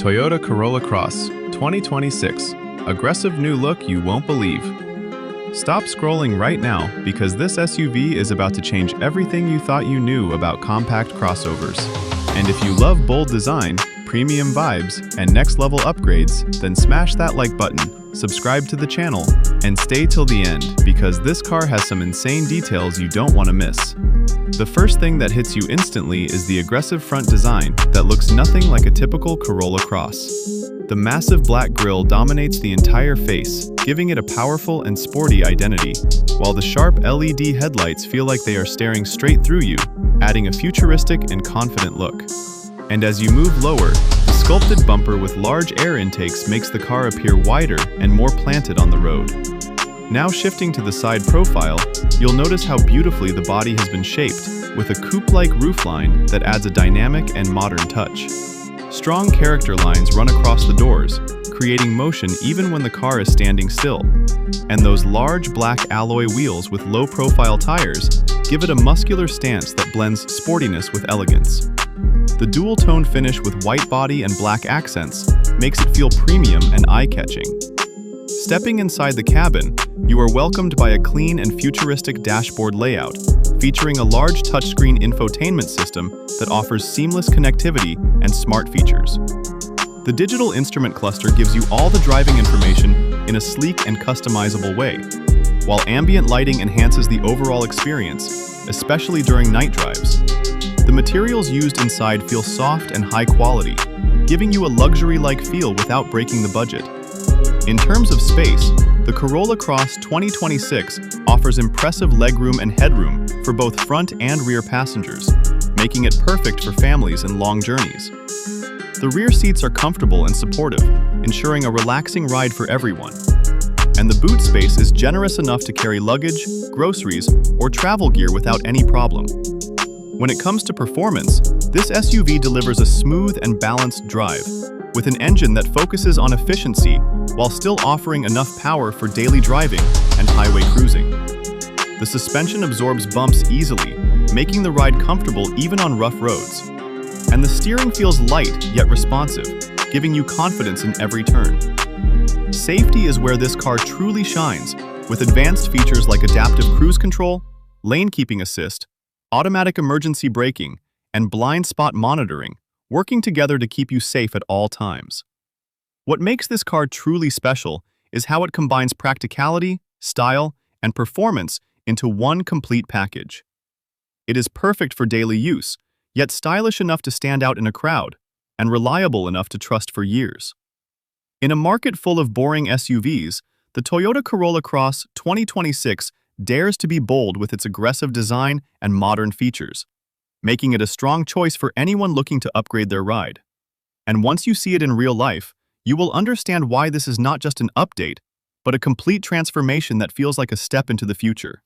Toyota Corolla Cross 2026. Aggressive new look you won't believe. Stop scrolling right now because this SUV is about to change everything you thought you knew about compact crossovers. And if you love bold design, premium vibes, and next-level upgrades, then smash that like button, subscribe to the channel, and stay till the end because this car has some insane details you don't want to miss. The first thing that hits you instantly is the aggressive front design that looks nothing like a typical Corolla Cross. The massive black grille dominates the entire face, giving it a powerful and sporty identity, while the sharp LED headlights feel like they are staring straight through you, adding a futuristic and confident look. And as you move lower, the sculpted bumper with large air intakes makes the car appear wider and more planted on the road. Now shifting to the side profile, you'll notice how beautifully the body has been shaped, with a coupe-like roofline that adds a dynamic and modern touch. Strong character lines run across the doors, creating motion even when the car is standing still. And those large black alloy wheels with low-profile tires give it a muscular stance that blends sportiness with elegance. The dual-tone finish with white body and black accents makes it feel premium and eye-catching. Stepping inside the cabin, you are welcomed by a clean and futuristic dashboard layout, featuring a large touchscreen infotainment system that offers seamless connectivity and smart features. The digital instrument cluster gives you all the driving information in a sleek and customizable way, while ambient lighting enhances the overall experience, especially during night drives. The materials used inside feel soft and high quality, giving you a luxury-like feel without breaking the budget. In terms of space, the Corolla Cross 2026 offers impressive legroom and headroom for both front and rear passengers, making it perfect for families and long journeys. The rear seats are comfortable and supportive, ensuring a relaxing ride for everyone. And the boot space is generous enough to carry luggage, groceries, or travel gear without any problem. When it comes to performance, this SUV delivers a smooth and balanced drive, with an engine that focuses on efficiency while still offering enough power for daily driving and highway cruising. The suspension absorbs bumps easily, making the ride comfortable even on rough roads. And the steering feels light yet responsive, giving you confidence in every turn. Safety is where this car truly shines, with advanced features like adaptive cruise control, lane keeping assist, automatic emergency braking, and blind spot monitoring, working together to keep you safe at all times. What makes this car truly special is how it combines practicality, style, and performance into one complete package. It is perfect for daily use, yet stylish enough to stand out in a crowd, and reliable enough to trust for years. In a market full of boring SUVs, the Toyota Corolla Cross 2026 dares to be bold with its aggressive design and modern features, making it a strong choice for anyone looking to upgrade their ride. And once you see it in real life, you will understand why this is not just an update, but a complete transformation that feels like a step into the future.